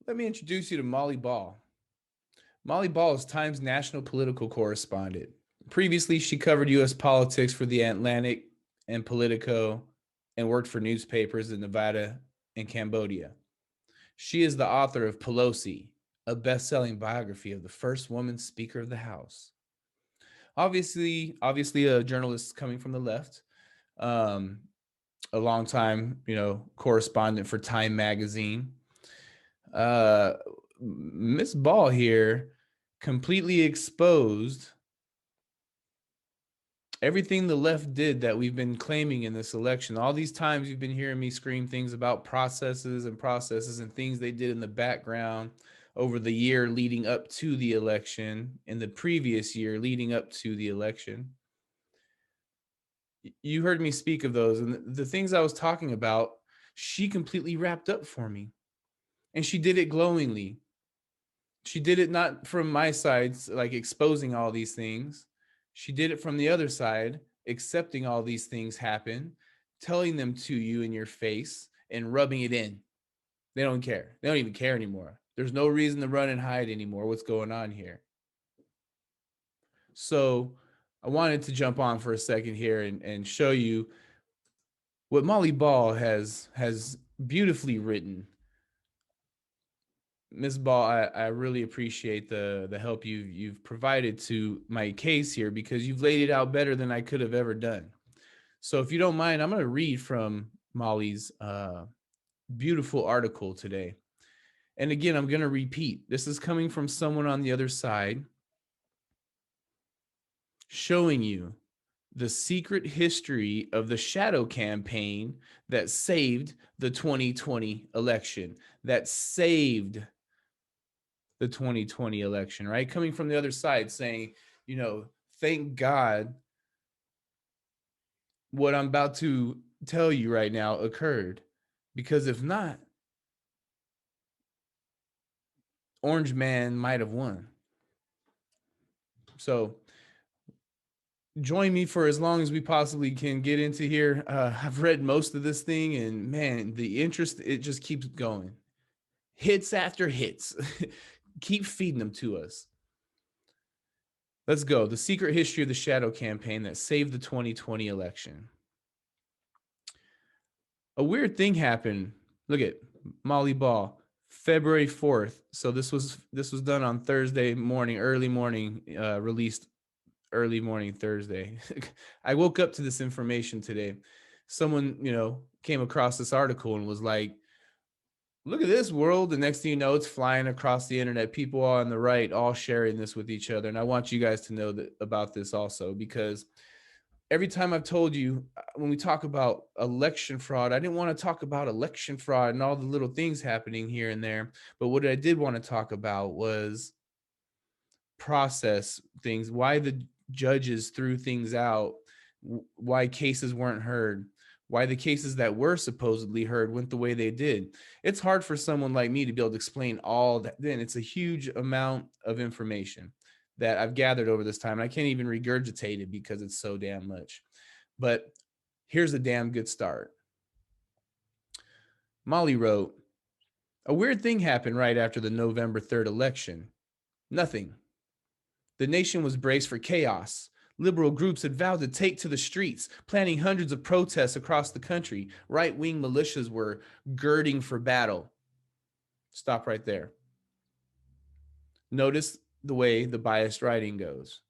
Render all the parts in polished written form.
Let me introduce you to Molly Ball. Molly Ball is Times national political correspondent. Previously, she covered U.S. politics for The Atlantic and Politico and worked for newspapers in Nevada and Cambodia. She is the author of Pelosi, a best selling biography of the first woman Speaker of the House. Obviously, a journalist coming from the left, um, a long time, correspondent for Time magazine. uh Miss Ball here completely exposed everything the left did that we've been claiming in this election. All these times you've been hearing me scream things about processes and things they did in the background over the year leading up to the election, in the previous year leading up to the election. You heard me speak of those, and the things I was talking about, she completely wrapped up for me, and she did it glowingly. She did it not from my side, like exposing all these things. She did it from the other side, accepting all these things happen, telling them to you in your face, and rubbing it in. They don't care. They don't even care anymore. There's no reason to run and hide anymore. What's going on here? So I wanted to jump on for a second here and show you what Molly Ball has beautifully written. Ms. Ball, I really appreciate the help you've provided to my case here, because you've laid it out better than I could have ever done. So if you don't mind, I'm going to read from Molly's beautiful article today. And again, I'm going to repeat. This is coming from someone on the other side, showing you the secret history of the shadow campaign that saved the 2020 election, that saved the 2020 election, right? Coming from the other side saying, thank God what I'm about to tell you right now occurred. Because if not, Orange Man might have won. So join me for as long as we possibly can get into here. I've read most of this thing, and man, the interest, it just keeps going. Hits after hits. Keep feeding them to us. Let's go. The secret history of the shadow campaign that saved the 2020 election. A weird thing happened. Look at Molly Ball, February 4th. So this was done on Thursday morning, early morning, released early morning Thursday. I woke up to this information today. Someone, came across this article and was like, look at this world. The next thing you know, it's flying across the internet. People on the right all sharing this with each other. And I want you guys to know that about this also, because every time I've told you, when we talk about election fraud, I didn't want to talk about election fraud and all the little things happening here and there. But what I did want to talk about was process things, why the judges threw things out, why cases weren't heard, why the cases that were supposedly heard went the way they did. It's hard for someone like me to be able to explain all that. Then it's a huge amount of information that I've gathered over this time, and I can't even regurgitate it because it's so damn much. But here's a damn good start. Molly wrote, a weird thing happened right after the November 3rd election. Nothing. The nation was braced for chaos. Liberal groups had vowed to take to the streets, planning hundreds of protests across the country. Right-wing militias were girding for battle. Stop right there. Notice the way the biased writing goes.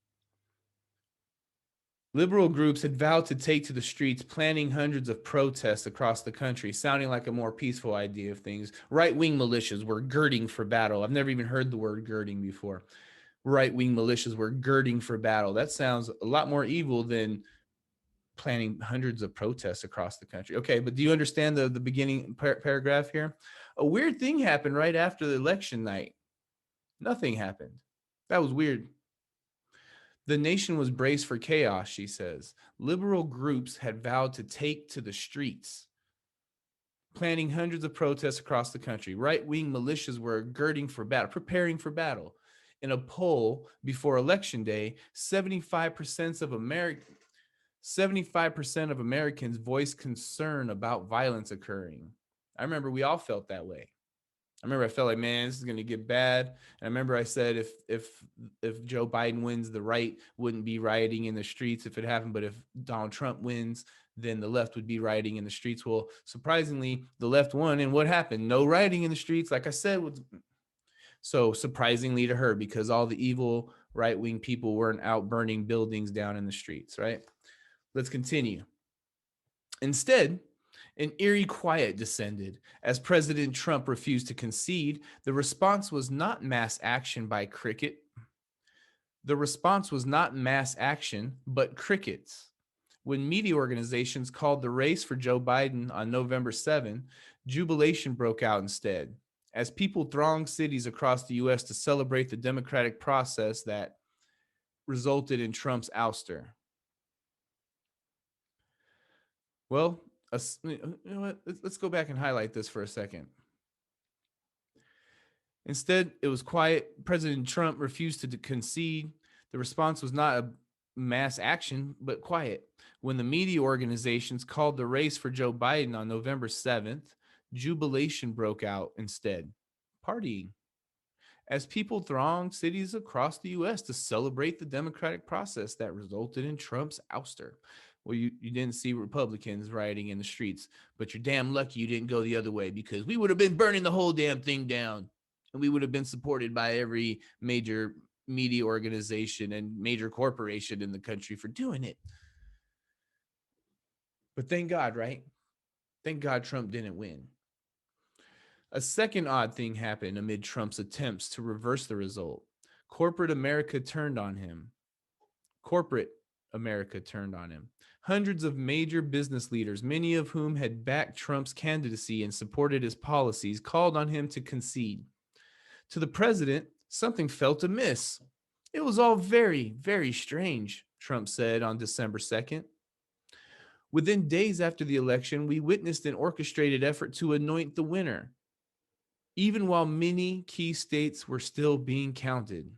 Liberal groups had vowed to take to the streets, planning hundreds of protests across the country, sounding like a more peaceful idea of things. Right-wing militias were girding for battle. I've never even heard the word girding before. Right-wing militias were girding for battle. That sounds a lot more evil than planning hundreds of protests across the country. Okay, but do you understand the beginning paragraph here? A weird thing happened right after the election night. Nothing happened. That was weird. The nation was braced for chaos, she says. Liberal groups had vowed to take to the streets, planning hundreds of protests across the country. Right-wing militias were girding for battle, preparing for battle. In a poll before Election Day, 75% of 75% of Americans voiced concern about violence occurring. I remember we all felt that way. I remember I felt like, man, this is going to get bad. And I remember I said if Joe Biden wins, the right wouldn't be rioting in the streets if it happened, but if Donald Trump wins, then the left would be rioting in the streets. Well, surprisingly, the left won, and what happened? No rioting in the streets, like I said. So surprisingly to her, because all the evil right-wing people weren't out burning buildings down in the streets, right? Let's continue. Instead, an eerie quiet descended. As President Trump refused to concede, the response was not mass action by cricket. The response was not mass action, but crickets. When media organizations called the race for Joe Biden on November 7, jubilation broke out instead. As people thronged cities across the US to celebrate the democratic process that resulted in Trump's ouster. Well, you know what? Let's go back and highlight this for a second. Instead, it was quiet. President Trump refused to concede. The response was not a mass action, but quiet. When the media organizations called the race for Joe Biden on November 7th, jubilation broke out instead. Partying. As people thronged cities across the US to celebrate the democratic process that resulted in Trump's ouster. Well, you didn't see Republicans rioting in the streets, but you're damn lucky you didn't go the other way, because we would have been burning the whole damn thing down. And we would have been supported by every major media organization and major corporation in the country for doing it. But thank God, right? Thank God Trump didn't win. A second odd thing happened amid Trump's attempts to reverse the result. Corporate America turned on him. Corporate America turned on him. Hundreds of major business leaders, many of whom had backed Trump's candidacy and supported his policies, called on him to concede. To the president, something felt amiss. It was all very, very strange, Trump said on December 2nd. Within days after the election, we witnessed an orchestrated effort to anoint the winner, even while many key states were still being counted.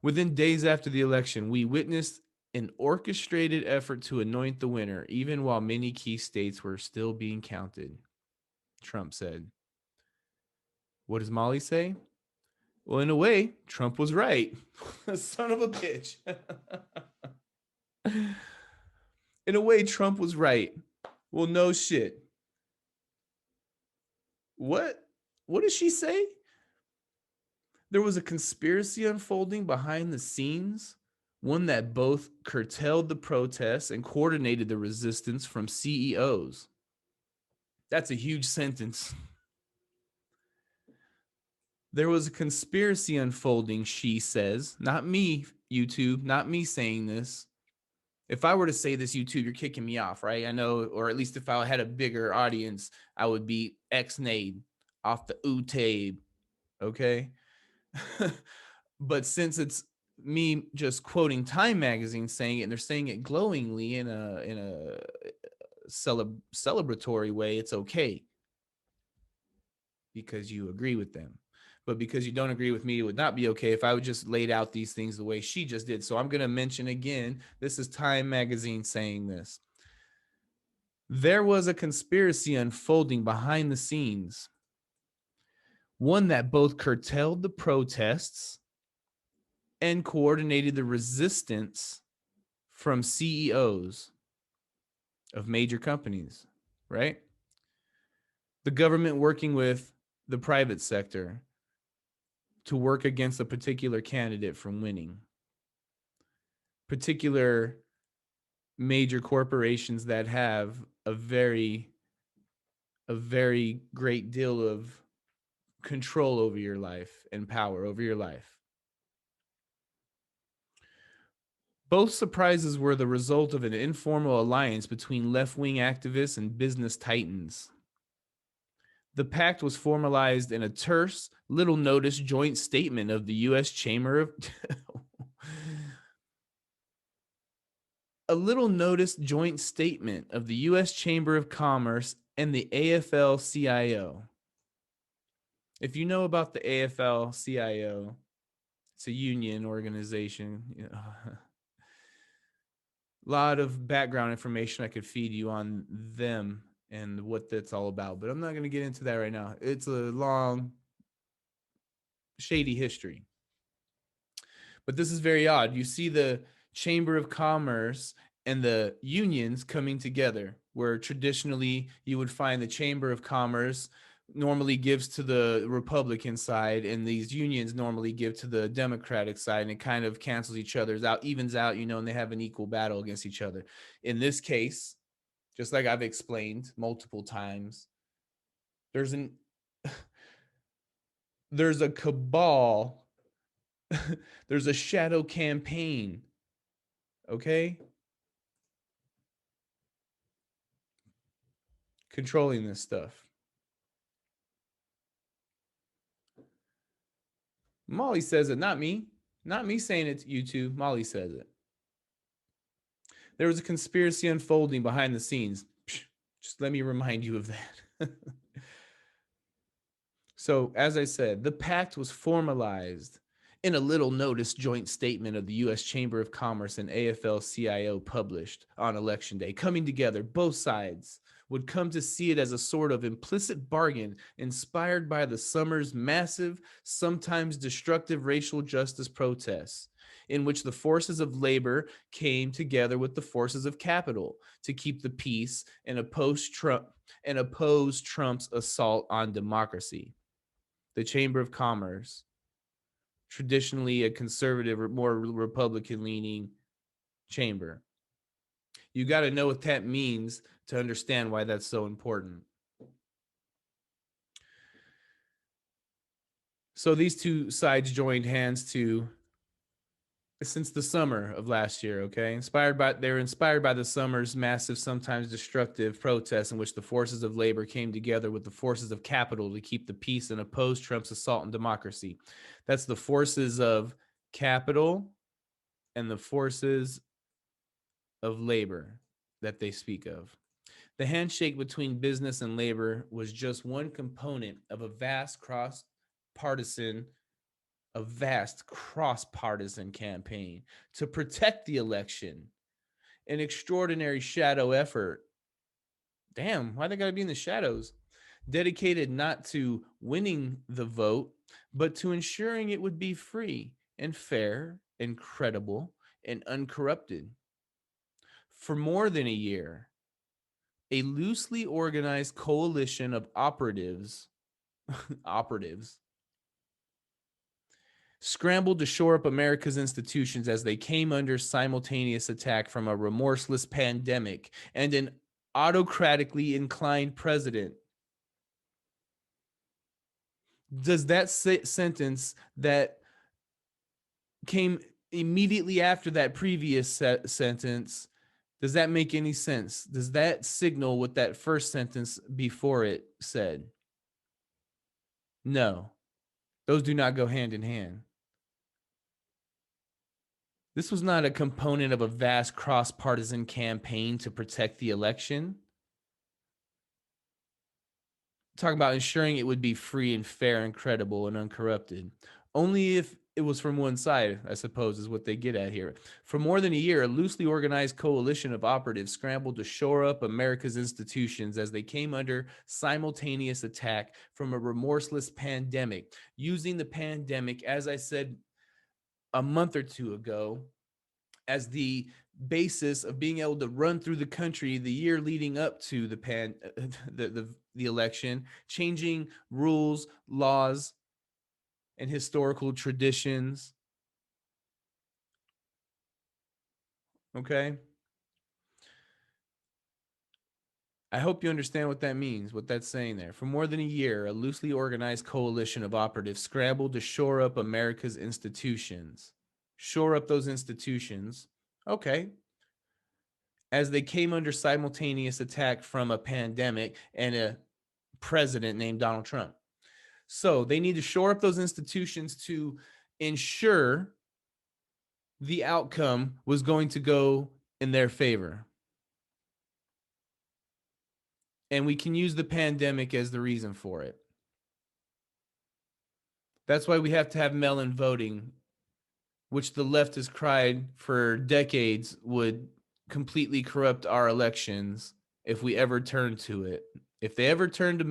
Within days after the election, we witnessed an orchestrated effort to anoint the winner, even while many key states were still being counted, Trump said. What does Molly say? Well, in a way, Trump was right. Son of a bitch. In a way, Trump was right. Well, no shit. What? What did she say? There was a conspiracy unfolding behind the scenes, one that both curtailed the protests and coordinated the resistance from CEOs. That's a huge sentence. There was a conspiracy unfolding, she says. Not me, YouTube, not me saying this. If I were to say this, YouTube, you're kicking me off, right? I know, or at least if I had a bigger audience, I would be X-nayed off the U-tabe, okay? But since it's me just quoting Time magazine saying it, and they're saying it glowingly in a celebratory way, it's okay because you agree with them. But because you don't agree with me, it would not be okay if I would just laid out these things the way she just did. So I'm going to mention again, this is Time magazine saying this. There was a conspiracy unfolding behind the scenes, one that both curtailed the protests and coordinated the resistance from CEOs of major companies, right? The government working with the private sector to work against a particular candidate from winning. Particular major corporations that have a very great deal of control over your life and power over your life. Both surprises were the result of an informal alliance between left-wing activists and business titans. The pact was formalized in a terse, little notice joint statement of the U.S. Chamber of a little notice joint statement of the U.S. Chamber of Commerce and the AFL-CIO. If you know about the AFL-CIO, it's a union organization. You know, a lot of background information I could feed you on them and what that's all about. But I'm not going to get into that right now. It's a long, shady history. But this is very odd. You see the Chamber of Commerce and the unions coming together, where traditionally you would find the Chamber of Commerce normally gives to the Republican side, and these unions normally give to the Democratic side, and it kind of cancels each other's out, evens out, and they have an equal battle against each other. In this case, just like I've explained multiple times, there's an there's a cabal, there's a shadow campaign, okay, controlling this stuff. Molly says it, not me. Not me saying it to you two. Molly says it. There was a conspiracy unfolding behind the scenes. Just let me remind you of that. So, as I said, the pact was formalized in a little notice joint statement of the U.S. Chamber of Commerce and AFL CIO published on Election Day. Coming together, both sides would come to see it as a sort of implicit bargain inspired by the summer's massive, sometimes destructive racial justice protests, in which the forces of labor came together with the forces of capital to keep the peace and oppose Trump's assault on democracy. The Chamber of Commerce, traditionally a conservative or more Republican leaning chamber. You got to know what that means to understand why that's so important. So these two sides joined hands to since the summer of last year, okay? They were inspired by the summer's massive, sometimes destructive protests in which the forces of labor came together with the forces of capital to keep the peace and oppose Trump's assault on democracy. That's the forces of capital and the forces of labor that they speak of. The handshake between business and labor was just one component of a vast cross-partisan campaign to protect the election. An extraordinary shadow effort. Damn, why they gotta be in the shadows? Dedicated not to winning the vote, but to ensuring it would be free and fair and credible and uncorrupted. For more than a year, a loosely organized coalition of operatives scrambled to shore up America's institutions as they came under simultaneous attack from a remorseless pandemic and an autocratically inclined president. Does that sentence that came immediately after that previous sentence, does that make any sense? Does that signal what that first sentence before it said? No, those do not go hand in hand. This was not a component of a vast cross-partisan campaign to protect the election. Talking about ensuring it would be free and fair and credible and uncorrupted. Only if it was from one side, I suppose, is what they get at here. For more than a year, a loosely organized coalition of operatives scrambled to shore up America's institutions as they came under simultaneous attack from a remorseless pandemic, using the pandemic, as I said a month or two ago, as the basis of being able to run through the country the year leading up to the election, changing rules, laws, and historical traditions. Okay? I hope you understand what that means, what that's saying there. For more than a year, a loosely organized coalition of operatives scrambled to shore up America's institutions. Shore up those institutions. Okay. As they came under simultaneous attack from a pandemic and a president named Donald Trump. So they need to shore up those institutions to ensure the outcome was going to go in their favor. And we can use the pandemic as the reason for it. That's why we have to have mail-in voting, which the left has cried for decades would completely corrupt our elections. if we ever turn to it. If they ever turn to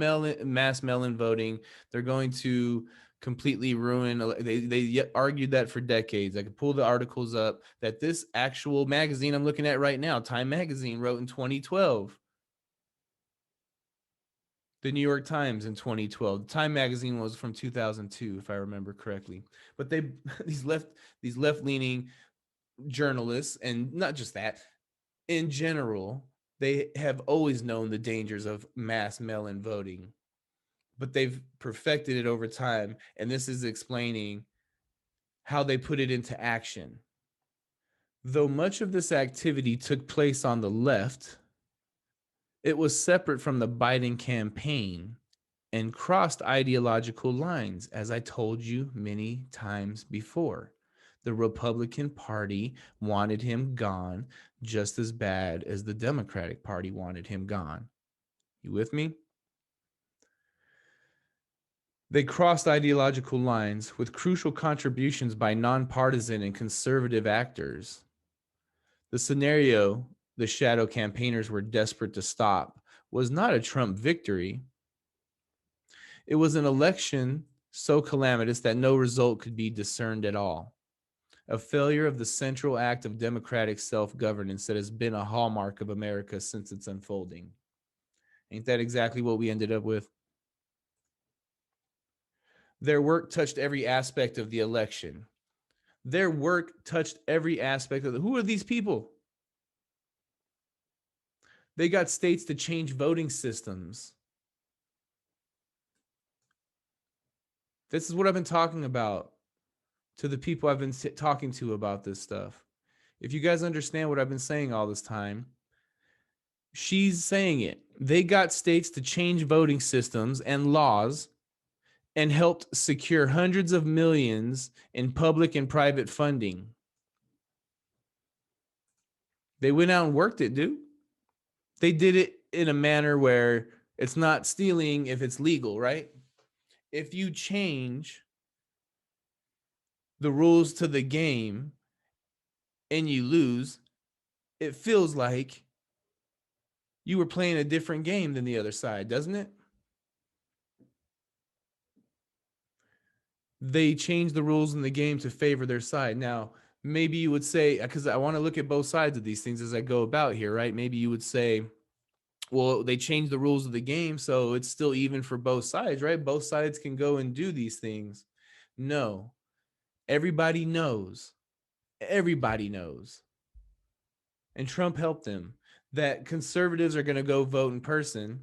mass mail-in voting, they're going to completely ruin. They argued that for decades. I could pull the articles up that this actual magazine I'm looking at right now, Time Magazine, wrote in 2012. The New York Times in 2012. Time Magazine was from 2002, if I remember correctly. But they these left-leaning journalists, and not just that, in general, they have always known the dangers of mass mail-in voting, but they've perfected it over time, and this is explaining how they put it into action. Though much of this activity took place on the left, it was separate from the Biden campaign and crossed ideological lines, as I told you many times before. The Republican Party wanted him gone just as bad as the Democratic Party wanted him gone. You with me? They crossed ideological lines with crucial contributions by nonpartisan and conservative actors. The scenario the shadow campaigners were desperate to stop was not a Trump victory. It was an election so calamitous that no result could be discerned at all. A failure of the central act of democratic self-governance that has been a hallmark of America since its unfolding. Ain't that exactly what we ended up with? Their work touched every aspect of the election. Their work touched every aspect of who are these people? They got states to change voting systems. This is what I've been talking about to the people I've been talking to about this stuff. If you guys understand what I've been saying all this time, she's saying it. They got states to change voting systems and laws and helped secure hundreds of millions in public and private funding. They went out and worked it, dude. They did it in a manner where it's not stealing if it's legal, right? If you change the rules to the game and you lose, it feels like you were playing a different game than the other side, doesn't it? They changed the rules in the game to favor their side. Now, maybe you would say, because I want to look at both sides of these things as I go about here, right? Maybe you would say, well, they changed the rules of the game, so it's still even for both sides, right? Both sides can go and do these things. No, everybody knows. Everybody knows. And Trump helped them that conservatives are going to go vote in person.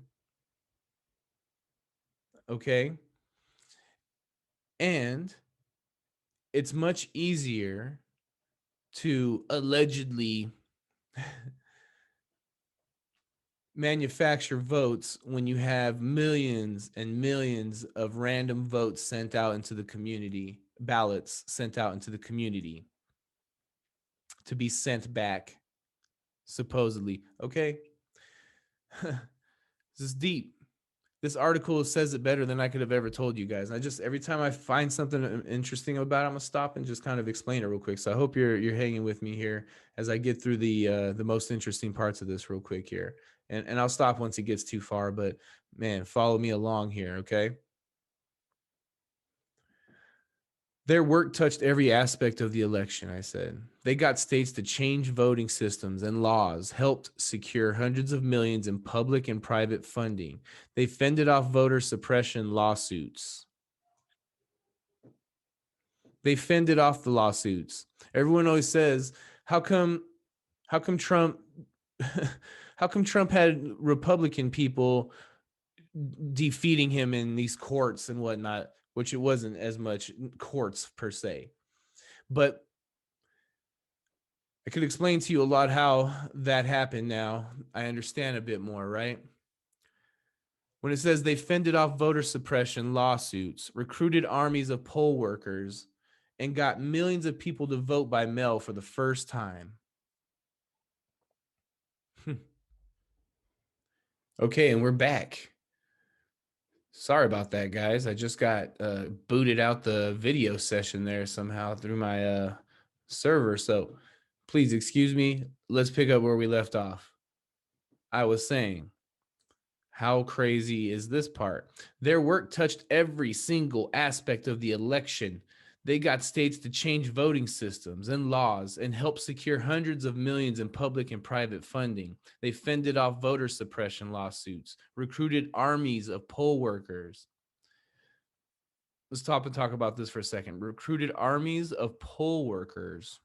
Okay. And it's much easier to allegedly manufacture votes when you have millions and millions of random votes sent out into the community, ballots sent out into the community to be sent back, supposedly. Okay. This is deep. This article says it better than I could have ever told you guys. I just, every time I find something interesting about it, I'm gonna stop and just kind of explain it real quick. So I hope you're hanging with me here as I get through the most interesting parts of this real quick here. And I'll stop once it gets too far, but man, follow me along here, okay? Their work touched every aspect of the election, I said. They got states to change voting systems and laws, helped secure hundreds of millions in public and private funding. They fended off voter suppression lawsuits. They fended off the lawsuits. Everyone always says, how come Trump how come Trump had Republican people defeating him in these courts and whatnot, which it wasn't as much courts per se. But I could explain to you a lot how that happened now. I understand a bit more, right? When it says they fended off voter suppression lawsuits, recruited armies of poll workers, and got millions of people to vote by mail for the first time. Okay, and we're back. Sorry about that, guys. I just got booted out the video session there somehow through my server. So please excuse me. Let's pick up where we left off. I was saying, how crazy is this part? Their work touched every single aspect of the election. They got states to change voting systems and laws and help secure hundreds of millions in public and private funding. They fended off voter suppression lawsuits, recruited armies of poll workers. Let's stop and talk about this for a second. Recruited armies of poll workers.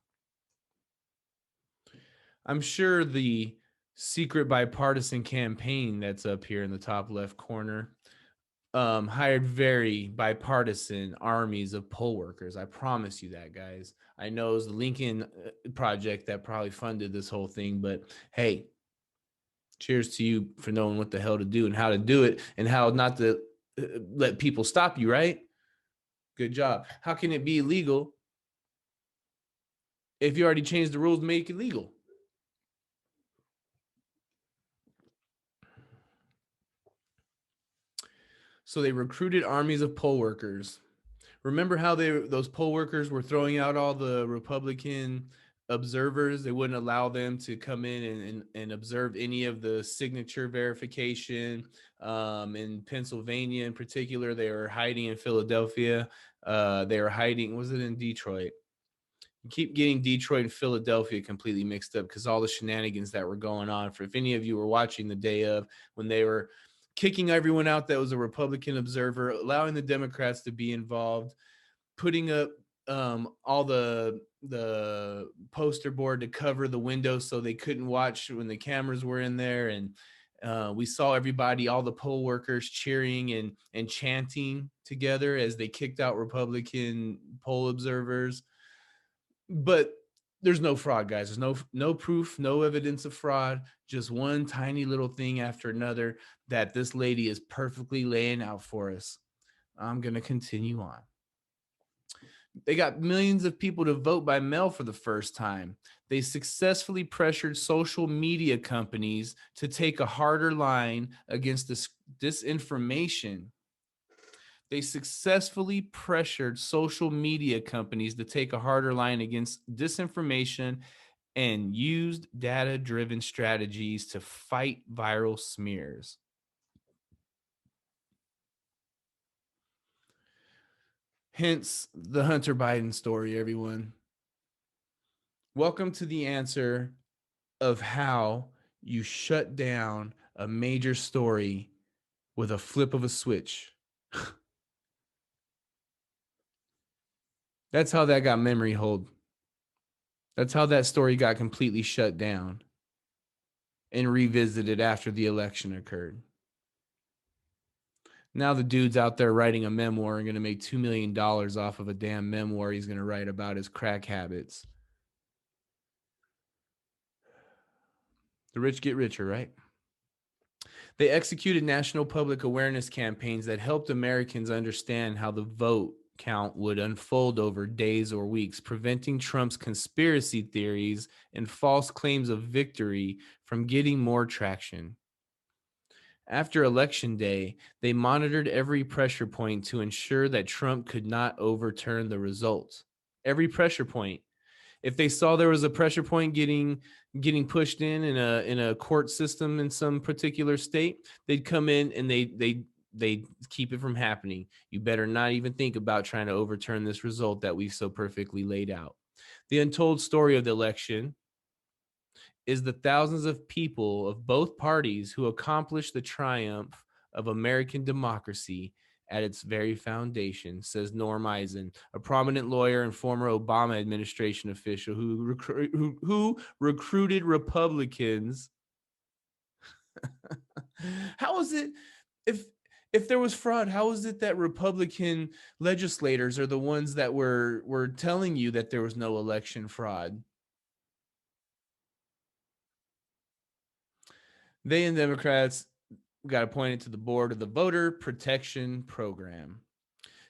I'm sure the secret bipartisan campaign that's up here in the top left corner hired very bipartisan armies of poll workers. I promise you that, guys. I know it was the Lincoln Project that probably funded this whole thing, but hey, cheers to you for knowing what the hell to do and how to do it and how not to let people stop you, right? Good job. How can it be illegal if you already changed the rules to make it legal? So they recruited armies of poll workers. Remember how those poll workers were throwing out all the Republican observers? They wouldn't allow them to come in and observe any of the signature verification. In Pennsylvania, in particular, they were hiding in Philadelphia. They were hiding. Was it in Detroit? You keep getting Detroit and Philadelphia completely mixed up because all the shenanigans that were going on. For if any of you were watching the day of when they were kicking everyone out that was a Republican observer, allowing the Democrats to be involved, putting up all the poster board to cover the windows so they couldn't watch when the cameras were in there, and we saw everybody, all the poll workers cheering and chanting together as they kicked out Republican poll observers. But there's no fraud, guys. There's no proof, no evidence of fraud, just one tiny little thing after another that this lady is perfectly laying out for us. I'm going to continue on. They got millions of people to vote by mail for the first time. They successfully pressured social media companies to take a harder line against this disinformation. They successfully pressured social media companies to take a harder line against disinformation and used data-driven strategies to fight viral smears. Hence the Hunter Biden story, everyone. Welcome to the answer of how you shut down a major story with a flip of a switch. That's how that got memory hold. That's how that story got completely shut down and revisited after the election occurred. Now the dude's out there writing a memoir and going to make $2 million off of a damn memoir he's going to write about his crack habits. The rich get richer, right? They executed national public awareness campaigns that helped Americans understand how the vote count would unfold over days or weeks, preventing Trump's conspiracy theories and false claims of victory from getting more traction. After Election Day, they monitored every pressure point to ensure that Trump could not overturn the results. Every pressure point. If they saw there was a pressure point getting pushed in a court system in some particular state, they'd come in and they keep it from happening. You better not even think about trying to overturn this result that we've so perfectly laid out. The untold story of the election is the thousands of people of both parties who accomplished the triumph of American democracy at its very foundation, says Norm Eisen, a prominent lawyer and former Obama administration official who recruited Republicans. How is it if there was fraud, how is it that Republican legislators are the ones that were telling you that there was no election fraud? They and Democrats got appointed to the board of the Voter Protection Program.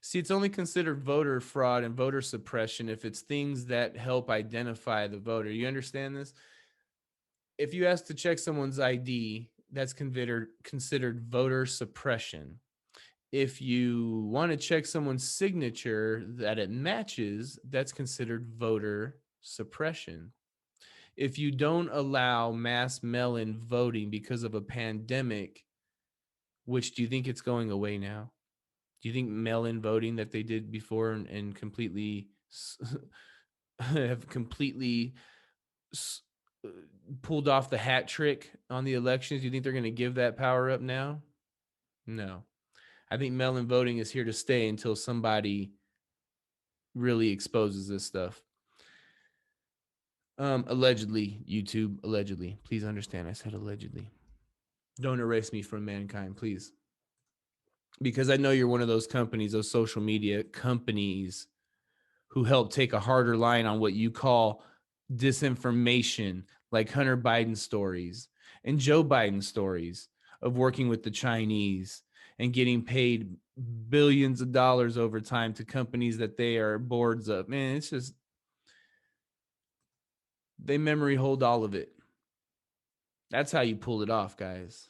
See, it's only considered voter fraud and voter suppression if it's things that help identify the voter. You understand this? If you ask to check someone's ID, that's considered voter suppression. If you want to check someone's signature that it matches, that's considered voter suppression. if you don't allow mass mail-in voting because of a pandemic, which do you think it's going away now? Do you think mail-in voting that they did before and completely have completely uh, pulled off the hat trick on the elections? Do you think they're going to give that power up now? No. I think mail-in voting is here to stay until somebody really exposes this stuff. Allegedly, YouTube, allegedly. Please understand, I said allegedly. Don't erase me from mankind, please. Because I know you're one of those companies, those social media companies who help take a harder line on what you call disinformation, like Hunter Biden stories and Joe Biden stories of working with the Chinese and getting paid billions of dollars over time to companies that they are boards of. Man, it's just, they memory hold all of it. That's how you pull it off, guys.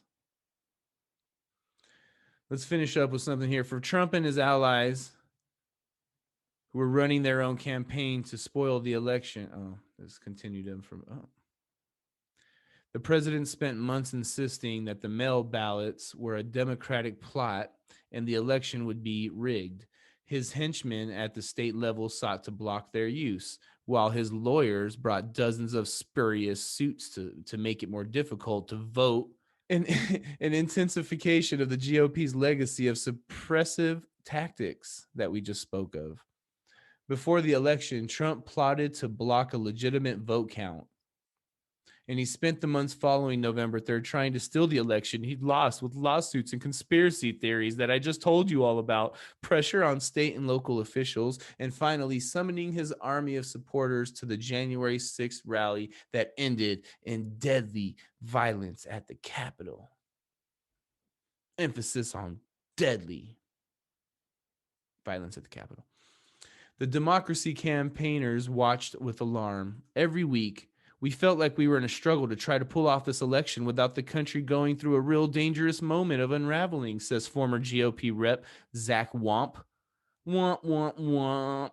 Let's finish up with something here. For Trump and his allies who are running their own campaign to spoil the election. Oh, this continued them from. Oh. The president spent months insisting that the mail ballots were a Democratic plot and the election would be rigged. His henchmen at the state level sought to block their use, while his lawyers brought dozens of spurious suits to make it more difficult to vote. An, an intensification of the GOP's legacy of suppressive tactics that we just spoke of. Before the election, Trump plotted to block a legitimate vote count. And he spent the months following November 3rd trying to steal the election. He'd lost with lawsuits and conspiracy theories that I just told you all about, pressure on state and local officials, and finally summoning his army of supporters to the January 6th rally that ended in deadly violence at the Capitol. Emphasis on deadly violence at the Capitol. The democracy campaigners watched with alarm. Every week, we felt like we were in a struggle to try to pull off this election without the country going through a real dangerous moment of unraveling, says former GOP rep Zach Wamp. Womp, womp, womp.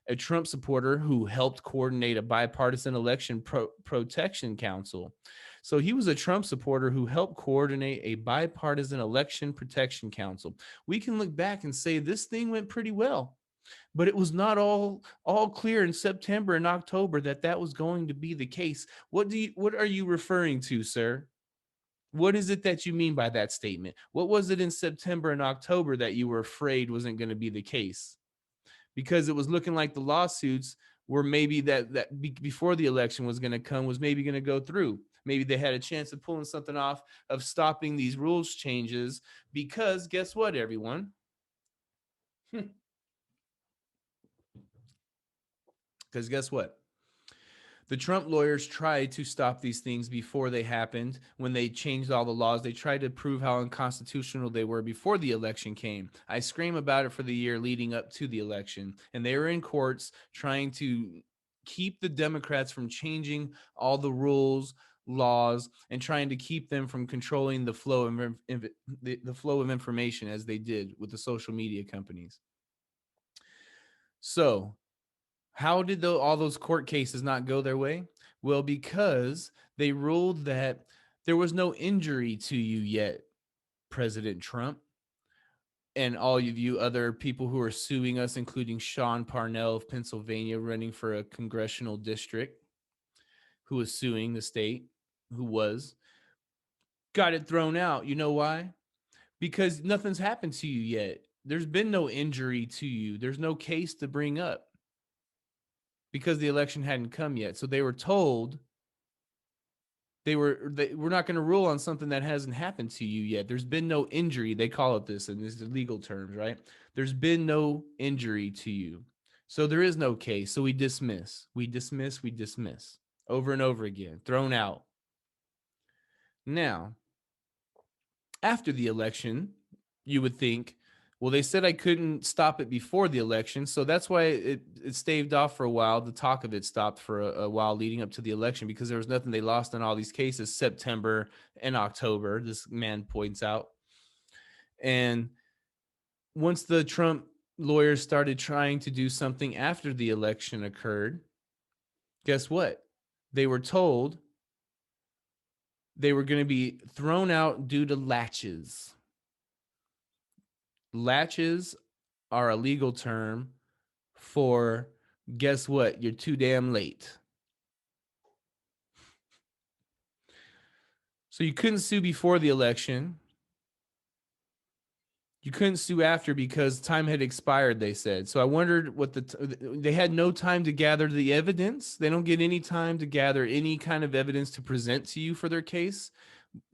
A Trump supporter who helped coordinate a bipartisan election protection council. So he was a Trump supporter who helped coordinate a bipartisan election protection council. We can look back and say this thing went pretty well, but it was not all clear in September and October that was going to be the case. What are you referring to, sir? What is it that you mean by that statement? What was it in September and October that you were afraid wasn't going to be the case? Because it was looking like the lawsuits were maybe that before the election was going to come was maybe going to go through. Maybe they had a chance of pulling something off of stopping these rules changes, because guess what, everyone? Because guess what? The Trump lawyers tried to stop these things before they happened. When they changed all the laws, they tried to prove how unconstitutional they were before the election came. I scream about it for the year leading up to the election, and they were in courts trying to keep the Democrats from changing all the rules, laws, and trying to keep them from controlling the flow of the flow of information as they did with the social media companies. So how did all those court cases not go their way? Well, because they ruled that there was no injury to you yet, President Trump, and all of you other people who are suing us, including Sean Parnell of Pennsylvania, running for a congressional district, who was suing the state, got it thrown out. You know why? Because nothing's happened to you yet. There's been no injury to you. There's no case to bring up because the election hadn't come yet. So they were told we're not going to rule on something that hasn't happened to you yet. There's been no injury. They call it this, and this is legal terms, right? There's been no injury to you. So there is no case. So we dismiss over and over again, thrown out. Now, after the election, you would think, well, they said I couldn't stop it before the election, so that's why it staved off for a while. The talk of it stopped for a while leading up to the election, because there was nothing. They lost on all these cases September and October, this man points out. And once the Trump lawyers started trying to do something after the election occurred, guess what? They were told they were going to be thrown out due to laches. Laches are a legal term for, guess what? You're too damn late. So you couldn't sue before the election. You couldn't sue after because time had expired, they said. So I wondered what they had no time to gather the evidence. They don't get any time to gather any kind of evidence to present to you for their case.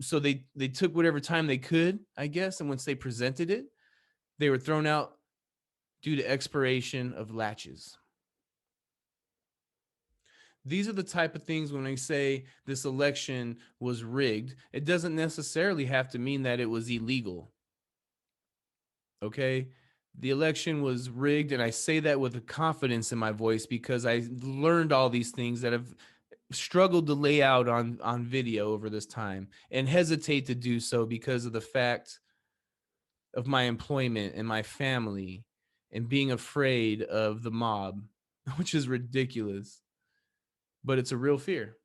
So they took whatever time they could, I guess, and once they presented it, they were thrown out due to expiration of laches. These are the type of things when they say this election was rigged, it doesn't necessarily have to mean that it was illegal. Okay? The election was rigged, and I say that with a confidence in my voice because I learned all these things that have struggled to lay out on video over this time and hesitate to do so because of the fact of my employment and my family and being afraid of the mob, which is ridiculous, but it's a real fear.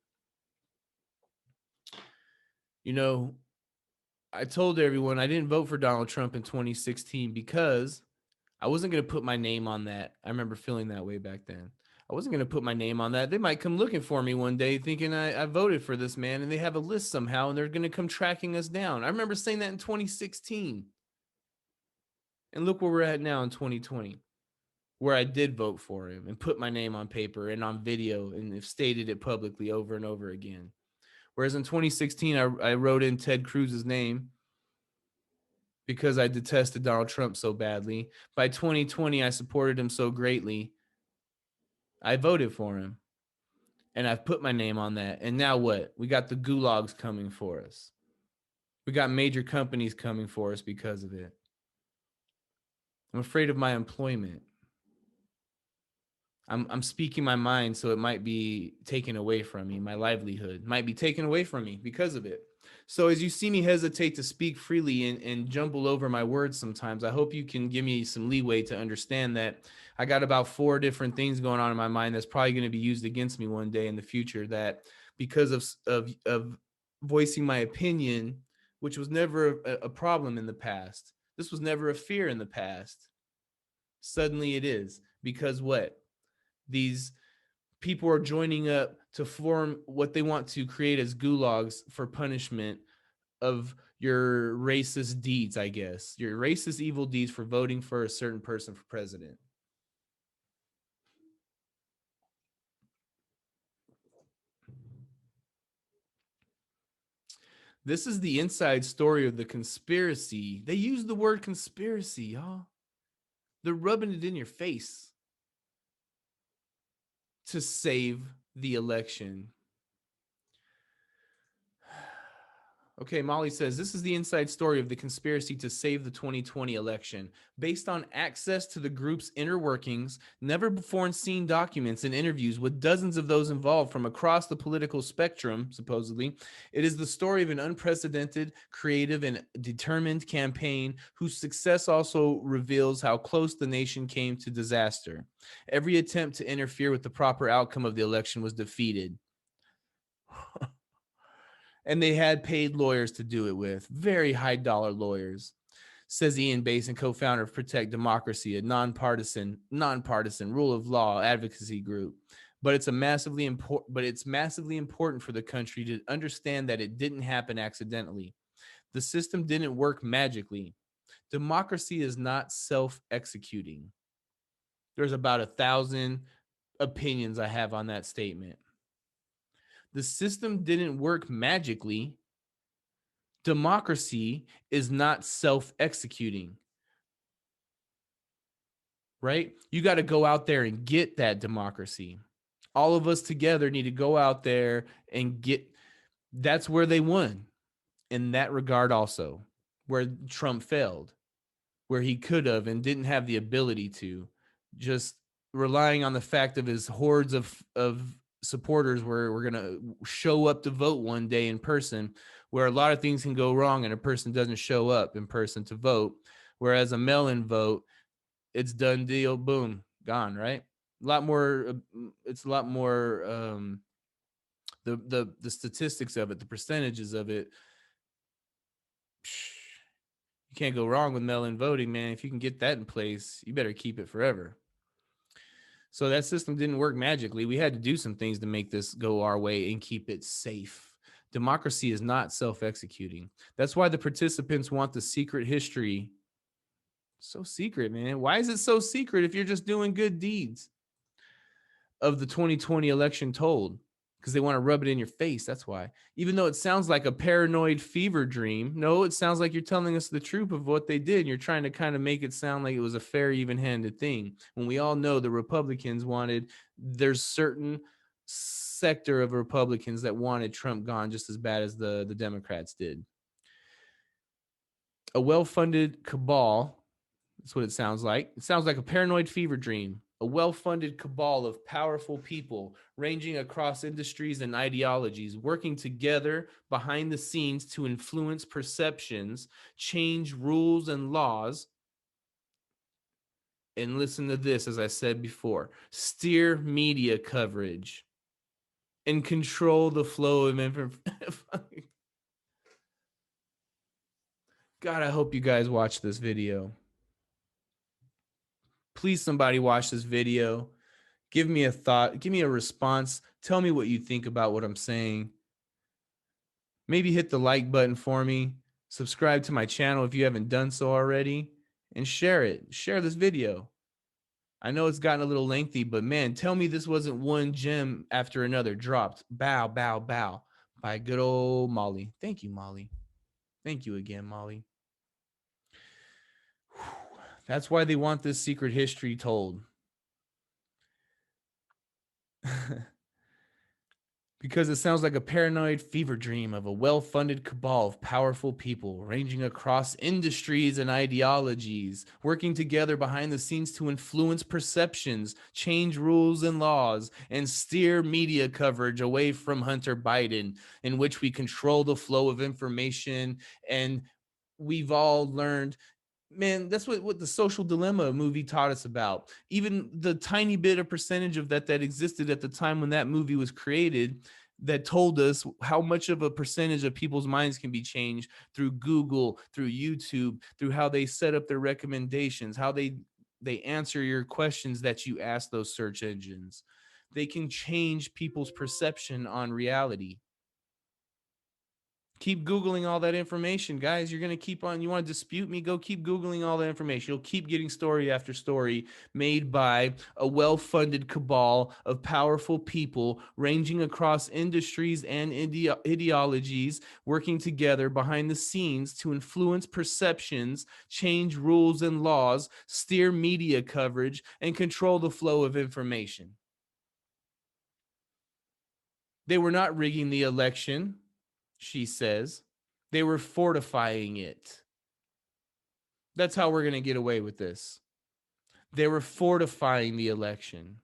You know, I told everyone I didn't vote for Donald Trump in 2016 because I wasn't going to put my name on that. I remember feeling that way back then. I wasn't going to put my name on that. They might come looking for me one day thinking I voted for this man, and they have a list somehow and they're going to come tracking us down. I remember saying that in 2016. And look where we're at now in 2020, where I did vote for him and put my name on paper and on video and have stated it publicly over and over again. Whereas in 2016, I wrote in Ted Cruz's name because I detested Donald Trump so badly. By 2020, I supported him so greatly. I voted for him and I've put my name on that. And now what? We got the gulags coming for us. We got major companies coming for us because of it. I'm afraid of my employment. I'm speaking my mind, so it might be taken away from me. My livelihood might be taken away from me because of it. So as you see me hesitate to speak freely and jumble over my words sometimes, I hope you can give me some leeway to understand that I got about 4 different things going on in my mind that's probably going to be used against me one day in the future, that because of voicing my opinion, which was never a problem in the past. This was never a fear in the past. Suddenly it is, because what? These people are joining up to form what they want to create as gulags for punishment of your racist deeds, I guess. Your racist evil deeds for voting for a certain person for president. This is the inside story of the conspiracy. They use the word conspiracy, y'all. They're rubbing it in your face to save the election. Okay, Molly says, this is the inside story of the conspiracy to save the 2020 election. Based on access to the group's inner workings, never before seen documents and interviews with dozens of those involved from across the political spectrum, supposedly, it is the story of an unprecedented, creative, and determined campaign whose success also reveals how close the nation came to disaster. Every attempt to interfere with the proper outcome of the election was defeated. And they had paid lawyers to do it with, very high dollar lawyers, says Ian Basin, co-founder of Protect Democracy, a nonpartisan rule of law advocacy group. But it's massively important for the country to understand that it didn't happen accidentally. The system didn't work magically. Democracy is not self-executing. There's about 1,000 opinions I have on that statement. The system didn't work magically. Democracy is not self-executing, right? You got to go out there and get that democracy. All of us together need to go out there and get. That's where they won in that regard also, where Trump failed, where he could have and didn't have the ability to, just relying on the fact of his hordes of supporters where we're going to show up to vote one day in person, where a lot of things can go wrong and a person doesn't show up in person to vote, whereas a mail-in vote, it's done deal, boom, gone, right? A lot more it's a lot more The statistics of it, the percentages of it, you can't go wrong with mail-in voting, man. If you can get that in place, you better keep it forever. So that system didn't work magically. We had to do some things to make this go our way and keep it safe. Democracy is not self-executing. That's why the participants want the secret history. So secret, man. Why is it so secret if you're just doing good deeds? Of the 2020 election told, because they want to rub it in your face. That's why. Even though it sounds like a paranoid fever dream, no, it sounds like you're telling us the truth of what they did. You're trying to kind of make it sound like it was a fair, even-handed thing. When we all know the Republicans wanted, there's certain sector of Republicans that wanted Trump gone just as bad as the Democrats did. A well-funded cabal. That's what it sounds like. It sounds like a paranoid fever dream. A well-funded cabal of powerful people ranging across industries and ideologies, working together behind the scenes to influence perceptions, change rules and laws, and listen to this, as I said before, steer media coverage and control the flow of information. God, I hope you guys watch this video. Please, somebody watch this video. Give me a thought. Give me a response. Tell me what you think about what I'm saying. Maybe hit the like button for me. Subscribe to my channel if you haven't done so already. And share it. Share this video. I know it's gotten a little lengthy, but man, tell me this wasn't one gem after another dropped. Bow, bow, bow. By good old Molly. Thank you, Molly. Thank you again, Molly. That's why they want this secret history told. Because it sounds like a paranoid fever dream of a well-funded cabal of powerful people ranging across industries and ideologies, working together behind the scenes to influence perceptions, change rules and laws, and steer media coverage away from Hunter Biden, in which we control the flow of information. And we've all learned, man, that's what the Social Dilemma movie taught us about. Even the tiny bit of percentage of that existed at the time when that movie was created, that told us how much of a percentage of people's minds can be changed through Google, through YouTube, through how they set up their recommendations, how they answer your questions that you ask those search engines. They can change people's perception on reality. Keep Googling all that information, guys. You're going to keep on. You want to dispute me? Go keep Googling all that information. You'll keep getting story after story made by a well-funded cabal of powerful people ranging across industries and ideologies, working together behind the scenes to influence perceptions, change rules and laws, steer media coverage, and control the flow of information. They were not rigging the election, she says. They were fortifying it. That's how we're going to get away with this. They were fortifying the election.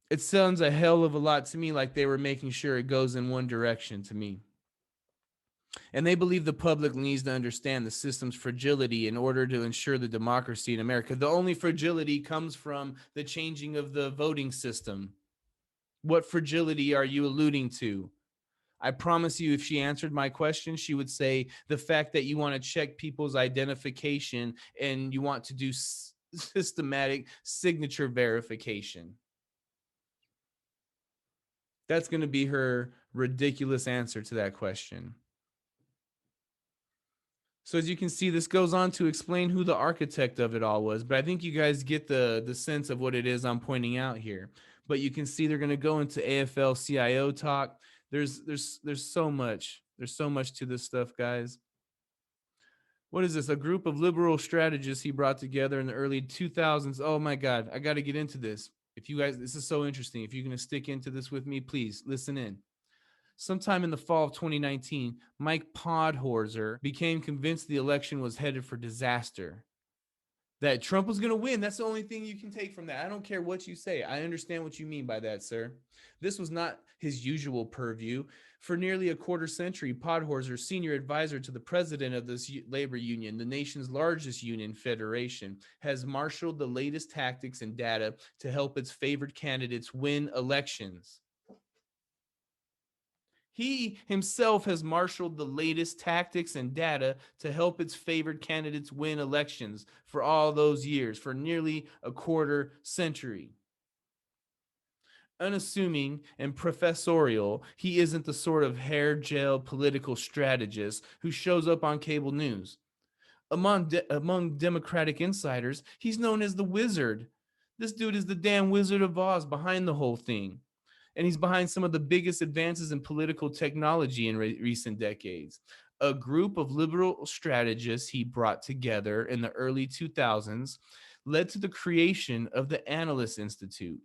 It sounds a hell of a lot to me like they were making sure it goes in one direction to me. And they believe the public needs to understand the system's fragility in order to ensure the democracy in America. The only fragility comes from the changing of the voting system. What fragility are you alluding to? I promise you, if she answered my question, she would say the fact that you want to check people's identification and you want to do systematic signature verification. That's going to be her ridiculous answer to that question. So as you can see, this goes on to explain who the architect of it all was. But I think you guys get the sense of what it is I'm pointing out here. But you can see they're going to go into AFL-CIO talk. There's so much. There's so much to this stuff, guys. What is this? A group of liberal strategists he brought together in the early 2000s. Oh my God, I got to get into this. If you guys, this is so interesting. If you're going to stick into this with me, please listen in. Sometime in the fall of 2019, Mike Podhorzer became convinced the election was headed for disaster. That Trump was going to win. That's the only thing you can take from that. I don't care what you say. I understand what you mean by that, sir. This was not his usual purview. For nearly a quarter century, Podhorzer, senior advisor to the president of this labor union, the nation's largest union federation, has marshaled the latest tactics and data to help its favored candidates win elections. He himself has marshaled the latest tactics and data to help its favored candidates win elections for all those years, for nearly a quarter century. Unassuming and professorial, he isn't the sort of hair gel political strategist who shows up on cable news. Among Democratic insiders, he's known as the Wizard. This dude is the damn Wizard of Oz behind the whole thing. And he's behind some of the biggest advances in political technology in recent decades. A group of liberal strategists he brought together in the early 2000s led to the creation of the Analyst Institute,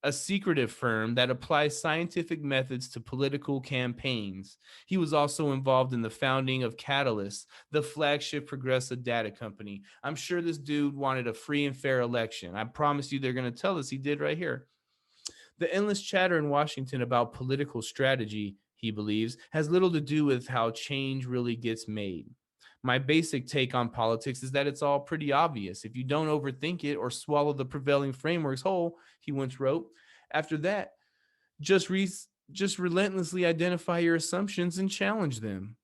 a secretive firm that applies scientific methods to political campaigns. He was also involved in the founding of Catalyst, the flagship progressive data company. I'm sure this dude wanted a free and fair election. I promise you they're going to tell us he did right here. The endless chatter in Washington about political strategy, he believes, has little to do with how change really gets made. My basic take on politics is that it's all pretty obvious. If you don't overthink it or swallow the prevailing frameworks whole, he once wrote, after that, just re- just relentlessly identify your assumptions and challenge them.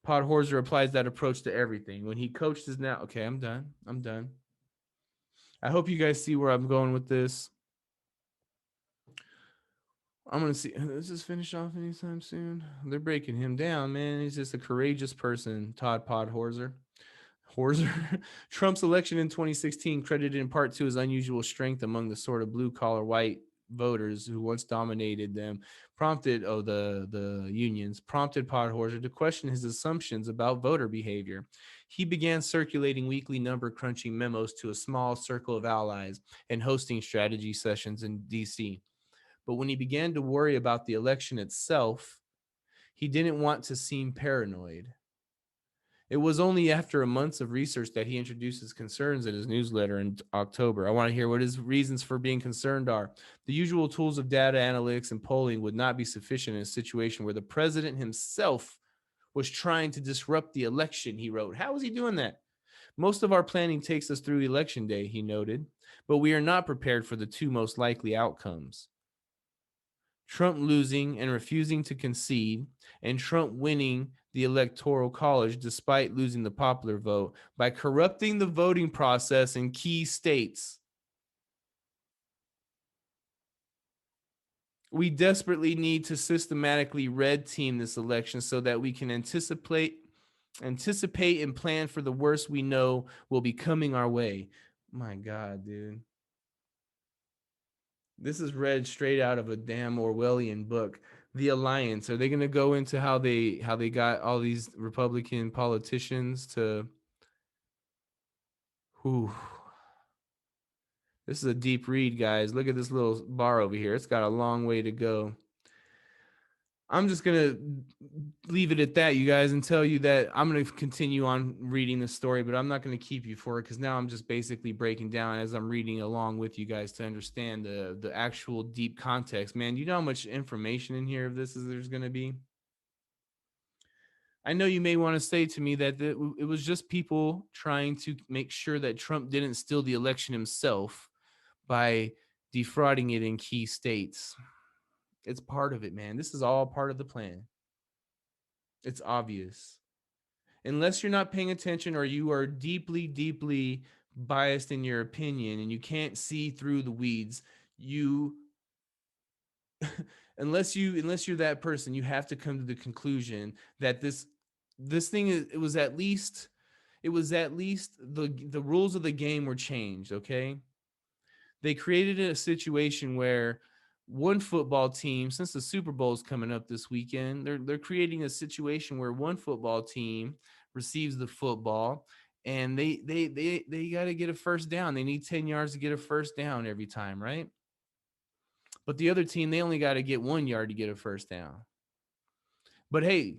Podhorzer applies that approach to everything. When he coached his now, okay, I'm done. I'm done. I hope you guys see where I'm going with this. I'm gonna see. Does this finish off anytime soon? They're breaking him down, man. He's just a courageous person, Todd Podhorzer. Horzer. Trump's election in 2016, credited in part to his unusual strength among the sort of blue collar white voters who once dominated them, prompted the unions prompted Podhorzer to question his assumptions about voter behavior. He began circulating weekly number crunching memos to a small circle of allies and hosting strategy sessions in DC. But when he began to worry about the election itself, he didn't want to seem paranoid. It was only after months of research that he introduced his concerns in his newsletter in October. I want to hear what his reasons for being concerned are. The usual tools of data analytics and polling would not be sufficient in a situation where the president himself was trying to disrupt the election, he wrote. How is he doing that? Most of our planning takes us through election day, he noted, but we are not prepared for the two most likely outcomes: Trump losing and refusing to concede, and Trump winning the electoral college despite losing the popular vote by corrupting the voting process in key states. We desperately need to systematically red team this election so that we can anticipate and plan for the worst we know will be coming our way. My God, dude. This is read straight out of a damn Orwellian book. The Alliance. Are they going to go into how they got all these Republican politicians to? Whew. This is a deep read, guys. Look at this little bar over here. It's got a long way to go. I'm just gonna leave it at that, you guys, and tell you that I'm gonna continue on reading the story, but I'm not gonna keep you for it because now I'm just basically breaking down as I'm reading along with you guys to understand the actual deep context. Man, you know how much information in here of this is there's gonna be. I know you may want to say to me that it was just people trying to make sure that Trump didn't steal the election himself by defrauding it in key states. It's part of it, man. This is all part of the plan. It's obvious. Unless you're not paying attention or you are deeply, deeply biased in your opinion and you can't see through the weeds, you unless you're that person, you have to come to the conclusion that this thing is it was at least the rules of the game were changed, okay? They created a situation where one football team, since the Super Bowl is coming up this weekend, they're creating a situation where one football team receives the football and they got to get a first down. They need 10 yards to get a first down every time, right? But the other team, they only got to get 1 yard to get a first down. But hey,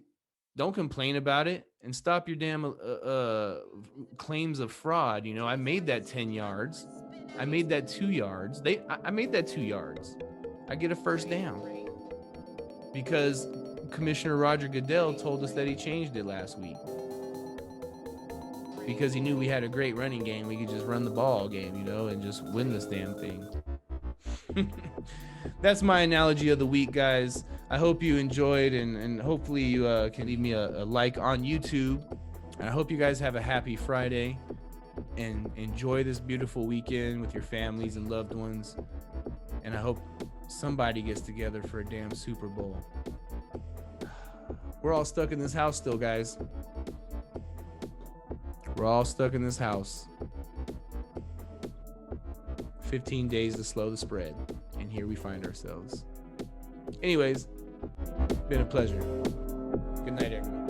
don't complain about it. and stop your damn claims of fraud. You know, I made that 10 yards. I made that 2 yards. I made that 2 yards. I get a first down because Commissioner Roger Goodell told us that he changed it last week because he knew we had a great running game. We could just run the ball game, you know, and just win this damn thing. That's my analogy of the week, guys. I hope you enjoyed, and hopefully you can leave me a like on YouTube. And I hope you guys have a happy Friday and enjoy this beautiful weekend with your families and loved ones. And I hope somebody gets together for a damn Super Bowl. We're all stuck in this house still, guys. We're all stuck in this house. 15 days to slow the spread. And here we find ourselves. Anyways, been a pleasure. Good night, everyone.